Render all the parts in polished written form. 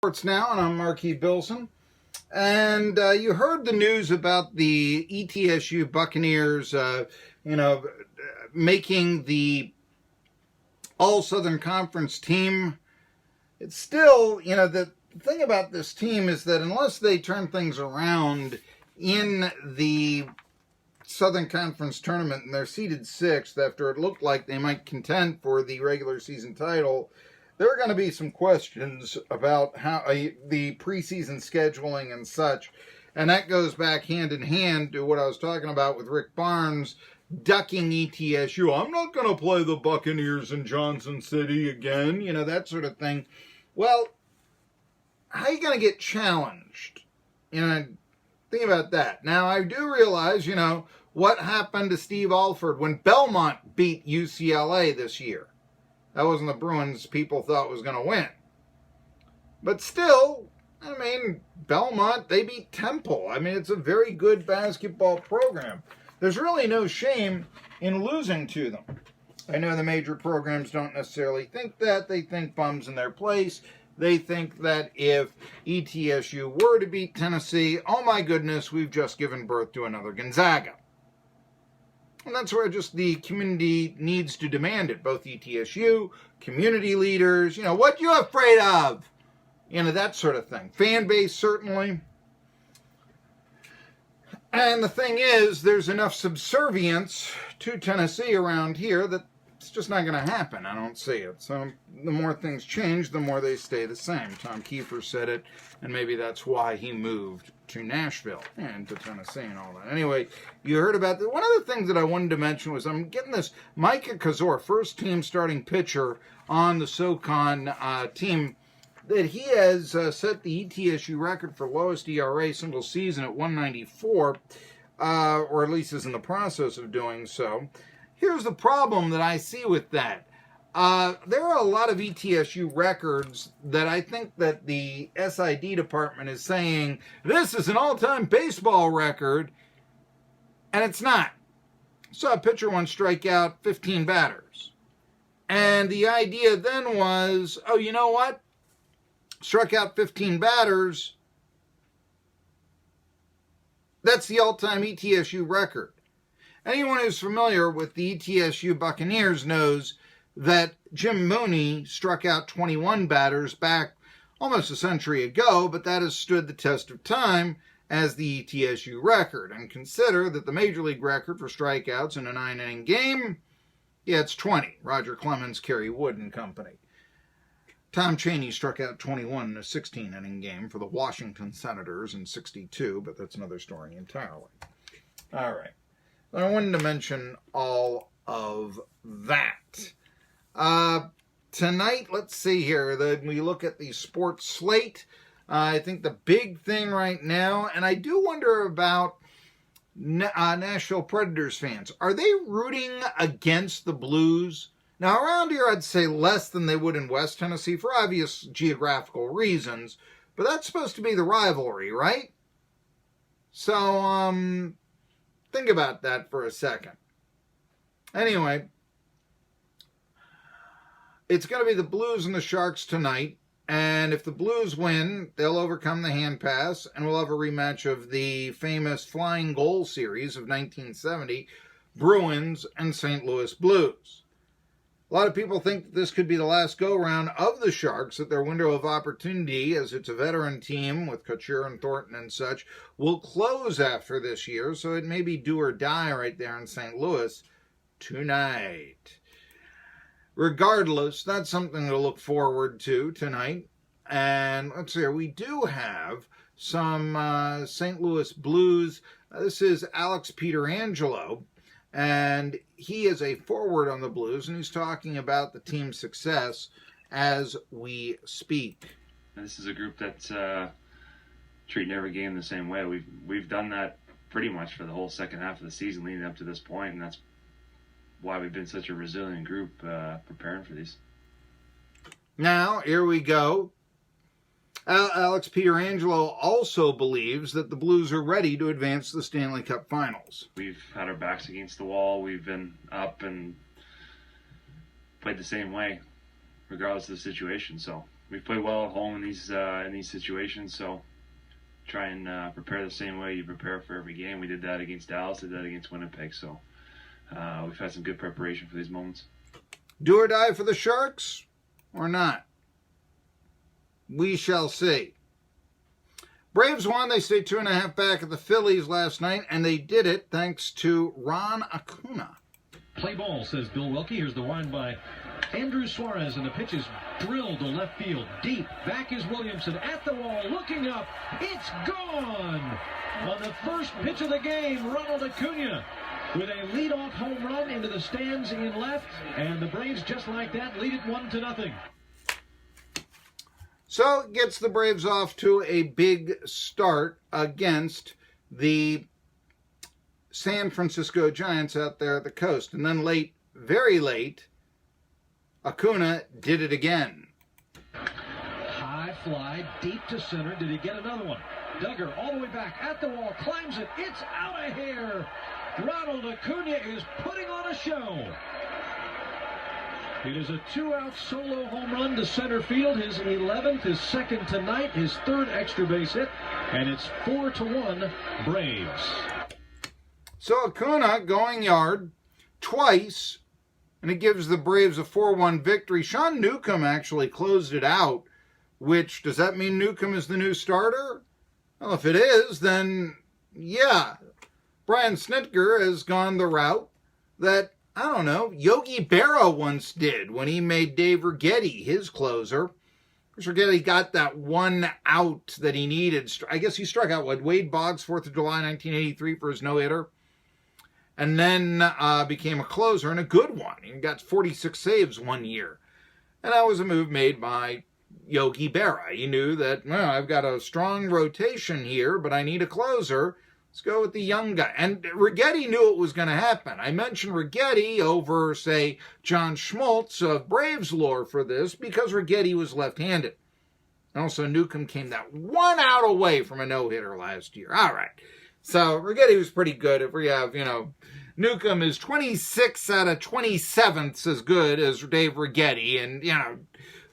Sports Now, and I'm Marky Billson. And you heard the news about the ETSU Buccaneers, making the All-Southern Conference team. It's still, the thing about this team is that unless they turn things around in the Southern Conference tournament and they're seeded 6th after it looked like they might contend for the regular season title, there are going to be some questions about how the preseason scheduling and such. And that goes back hand in hand to what I was talking about with Rick Barnes ducking ETSU. I'm not going to play the Buccaneers in Johnson City again, that sort of thing. Well, how are you going to get challenged? Think about that. Now, I do realize, what happened to Steve Alford when Belmont beat UCLA this year. That wasn't the Bruins people thought was going to win. But still, Belmont, they beat Temple. It's a very good basketball program. There's really no shame in losing to them. I know the major programs don't necessarily think that. They think bums in their place. They think that if ETSU were to beat Tennessee, oh my goodness, we've just given birth to another Gonzaga. And that's where just the community needs to demand it. Both ETSU, community leaders, what you afraid of? That sort of thing. Fan base, certainly. And the thing is, there's enough subservience to Tennessee around here that it's just not going to happen. I don't see it. So the more things change, the more they stay the same. Tom Kiefer said it, and maybe that's why he moved to Nashville and to Tennessee and all that. Anyway, you heard about that. One of the things that I wanted to mention was I'm getting this Micah Kazor, first team starting pitcher on the SoCon team, that he has set the ETSU record for lowest ERA single season at 194, or at least is in the process of doing so. Here's the problem that I see with that. There are a lot of ETSU records that I think that the SID department is saying, this is an all-time baseball record, and it's not. Saw a pitcher once strike out 15 batters. And the idea then was, oh, you know what? Struck out 15 batters. That's the all-time ETSU record. Anyone who's familiar with the ETSU Buccaneers knows that Jim Mooney struck out 21 batters back almost a century ago, but that has stood the test of time as the ETSU record. And consider that the Major League record for strikeouts in a 9-inning game, it's 20. Roger Clemens, Kerry Wood and company. Tom Chaney struck out 21 in a 16-inning game for the Washington Senators in '62, but that's another story entirely. All right. I wanted to mention all of that. Tonight, let's see here. We look at the sports slate. I think the big thing right now, and I do wonder about Nashville Predators fans. Are they rooting against the Blues? Now, around here, I'd say less than they would in West Tennessee for obvious geographical reasons, but that's supposed to be the rivalry, right? So, think about that for a second. Anyway, it's going to be the Blues and the Sharks tonight, and if the Blues win, they'll overcome the hand pass, and we'll have a rematch of the famous Flying Goal series of 1970, Bruins and St. Louis Blues. A lot of people think that this could be the last go-round of the Sharks, that their window of opportunity, as it's a veteran team with Couture and Thornton and such, will close after this year, so it may be do or die right there in St. Louis tonight. Regardless, that's something to look forward to tonight. And let's see here, we do have some St. Louis Blues. This is Alex Pietrangelo. And he is a forward on the Blues, and he's talking about the team's success as we speak. This is a group that's treating every game the same way. We've done that pretty much for the whole second half of the season leading up to this point, and that's why we've been such a resilient group preparing for these. Now, here we go. Alex Pietrangelo also believes that the Blues are ready to advance to the Stanley Cup Finals. We've had our backs against the wall. We've been up and played the same way, regardless of the situation. So we play well at home in these situations. So try and prepare the same way you prepare for every game. We did that against Dallas, did that against Winnipeg. So we've had some good preparation for these moments. Do or die for the Sharks or not? We shall see. Braves won. They stayed 2.5 back at the Phillies last night, and they did it thanks to Ron Acuna. Play ball, says Bill Wilkie. Here's the wind by Andrew Suarez, and the pitch is drilled to left field. Deep. Back is Williamson at the wall, looking up. It's gone! On the first pitch of the game, Ronald Acuna with a leadoff home run into the stands in left, and the Braves, just like that, lead it 1-0. So it gets the Braves off to a big start against the San Francisco Giants out there at the coast. And then late, very late, Acuna did it again. High fly, deep to center. Did he get another one? Duggar all the way back at the wall, climbs it. It's out of here. Ronald Acuna is putting on a show. It is a 2-out solo home run to center field. His 11th, his second tonight, his third extra base hit, and it's 4-1 Braves. So Acuna going yard twice, and it gives the Braves a 4-1 victory. Sean Newcomb actually closed it out, which, does that mean Newcomb is the new starter? Well, if it is, then yeah. Brian Snitker has gone the route that, I don't know, Yogi Berra once did when he made Dave Righetti his closer. Righetti got that one out that he needed. I guess he struck out, Wade Boggs, 4th of July, 1983 for his no-hitter. And then became a closer, and a good one. He got 46 saves one year. And that was a move made by Yogi Berra. He knew that, well, I've got a strong rotation here, but I need a closer. Let's go with the young guy. And Righetti knew it was going to happen. I mentioned Righetti over, say, John Schmaltz of Braves lore for this because Righetti was left-handed. Also, Newcomb came that one out away from a no-hitter last year. All right. So Righetti was pretty good. If we have, Newcomb is 26 out of 27ths as good as Dave Righetti. And,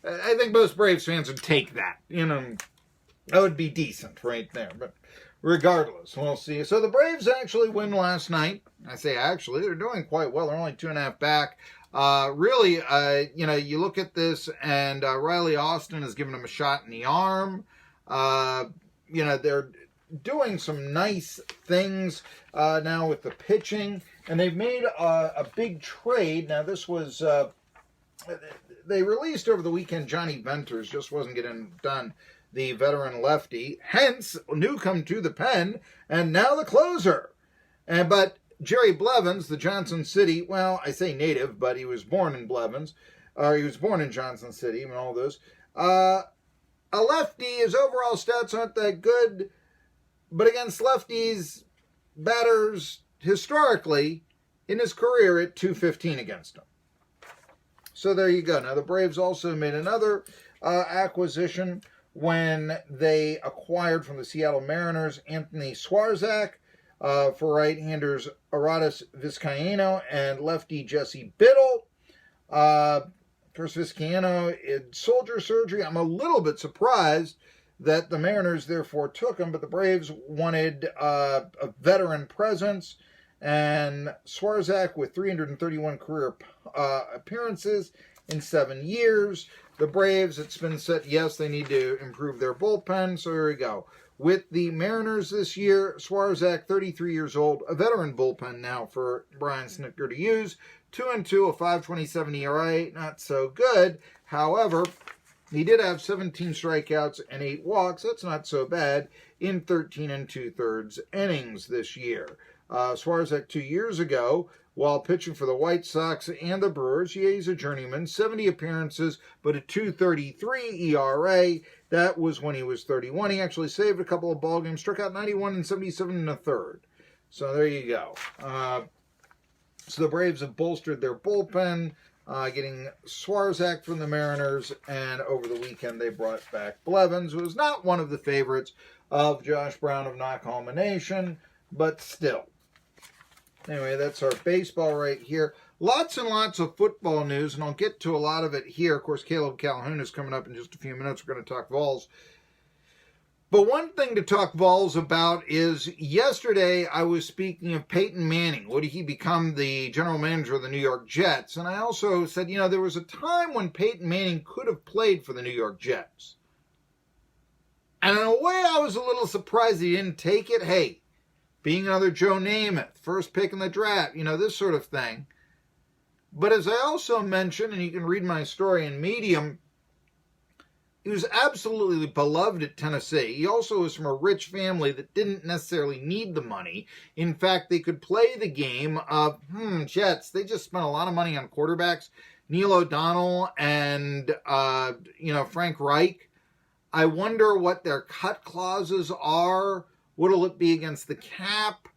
I think most Braves fans would take that. That would be decent right there. But regardless, we'll see. So the Braves actually win last night. I say actually, they're doing quite well. They're only 2.5 back. Really, you look at this, and Riley Austin has given him a shot in the arm. They're doing some nice things now with the pitching, and they've made a big trade. Now, this was they released over the weekend Johnny Venters, just wasn't getting done. The veteran lefty, hence Newcomb to the pen, and now the closer. But Jerry Blevins, the Johnson City, well, I say native, but he was born in Blevins, or he was born in Johnson City, and all those. A lefty, his overall stats aren't that good, but against lefties, batters historically in his career at .215 against him. So there you go. Now the Braves also made another acquisition when they acquired from the Seattle Mariners Anthony Swarzak for right-handers Aradis Vizcaino and lefty Jesse Biddle. First, Vizcaino had shoulder surgery. I'm a little bit surprised that the Mariners therefore took him, but the Braves wanted a veteran presence, and Swarzak with 331 career appearances in 7 years. The Braves, it's been said, yes, they need to improve their bullpen, so here we go. With the Mariners this year, Swarzak, 33 years old, a veteran bullpen now for Brian Snitker to use. 2-2, a 5.27 ERA, not so good. However, he did have 17 strikeouts and 8 walks. That's not so bad in 13 2/3 innings this year. Swarzak 2 years ago, while pitching for the White Sox and the Brewers, he's a journeyman, 70 appearances, but a 2.33 ERA. That was when he was 31. He actually saved a couple of ball games, struck out 91 and 77 1/3. So there you go. So the Braves have bolstered their bullpen, getting Swarzak from the Mariners, and over the weekend they brought back Blevins, who is not one of the favorites of Josh Brown of Knock Home Nation, but still. Anyway, that's our baseball right here. Lots and lots of football news, and I'll get to a lot of it here. Of course, Caleb Calhoun is coming up in just a few minutes. We're going to talk Vols. But one thing to talk Vols about is yesterday I was speaking of Peyton Manning. Would he become the general manager of the New York Jets? And I also said, there was a time when Peyton Manning could have played for the New York Jets. And in a way, I was a little surprised he didn't take it. Hey, being another Joe Namath, first pick in the draft, this sort of thing. But as I also mentioned, and you can read my story in Medium, he was absolutely beloved at Tennessee. He also was from a rich family that didn't necessarily need the money. In fact, they could play the game of, Jets. They just spent a lot of money on quarterbacks. Neil O'Donnell and, Frank Reich. I wonder what their cut clauses are. What'll it be against the cap?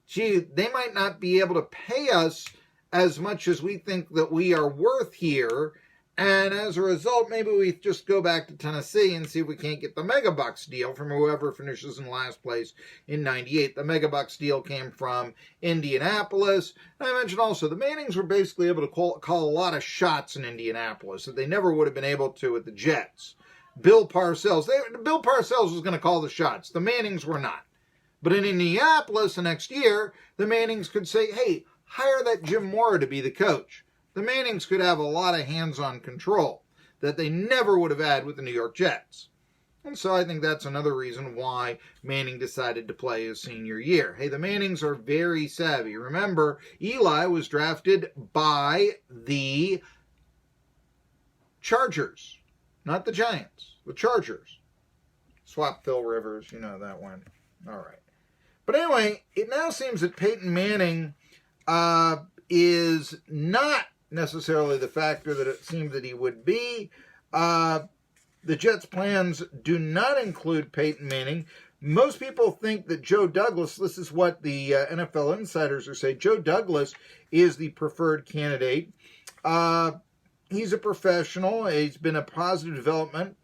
Gee, they might not be able to pay us as much as we think that we are worth here. And as a result, maybe we just go back to Tennessee and see if we can't get the Megabucks deal from whoever finishes in last place in 98. The Megabucks deal came from Indianapolis. And I mentioned also the Mannings were basically able to call a lot of shots in Indianapolis that they never would have been able to with the Jets. Bill Parcells was going to call the shots. The Mannings were not. But in Indianapolis the next year, the Mannings could say, hey, hire that Jim Mora to be the coach. The Mannings could have a lot of hands-on control that they never would have had with the New York Jets. And so I think that's another reason why Manning decided to play his senior year. Hey, the Mannings are very savvy. Remember, Eli was drafted by the Chargers, not the Giants, the Chargers. Swap Phil Rivers, that one. All right. But anyway, it now seems that Peyton Manning is not necessarily the factor that it seemed that he would be. The Jets' plans do not include Peyton Manning. Most people think that Joe Douglas, this is what the NFL insiders are saying, Joe Douglas is the preferred candidate. He's a professional. He's been a positive development.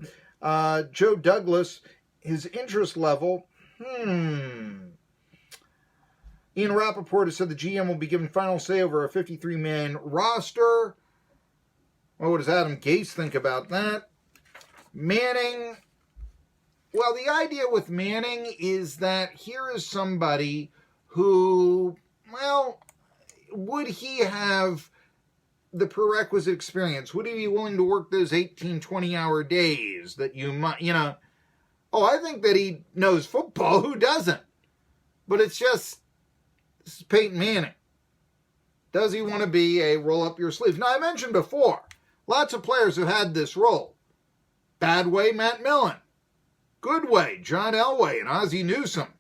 Joe Douglas, his interest level, Ian Rappaport has said the GM will be given final say over a 53-man roster. Well, what does Adam Gase think about that? Manning. Well, the idea with Manning is that here is somebody who, would he have the prerequisite experience? Would he be willing to work those 18, 20-hour days that you might, I think that he knows football. Who doesn't? But it's just, this is Peyton Manning. Does he want to be a roll-up-your-sleeves? Now, I mentioned before, lots of players have had this role. Bad way, Matt Millen. Good way, John Elway and Ozzie Newsome.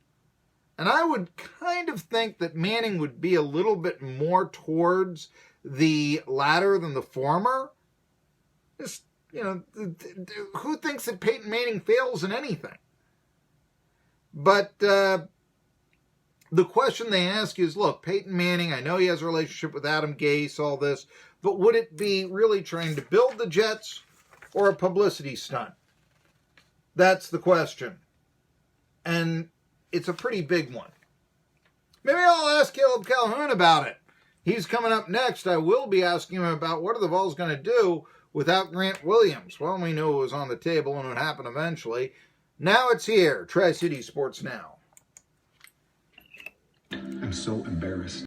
And I would kind of think that Manning would be a little bit more towards the latter than the former. Just, who thinks that Peyton Manning fails in anything? But the question they ask is, look, Peyton Manning, I know he has a relationship with Adam Gase, all this, but would it be really trying to build the Jets or a publicity stunt? That's the question. And it's a pretty big one. Maybe I'll ask Caleb Calhoun about it. He's coming up next. I will be asking him about what are the Vols going to do without Grant Williams. Well, we knew it was on the table and it would happen eventually. Now it's here. Tri-City Sports Now. I'm so embarrassed.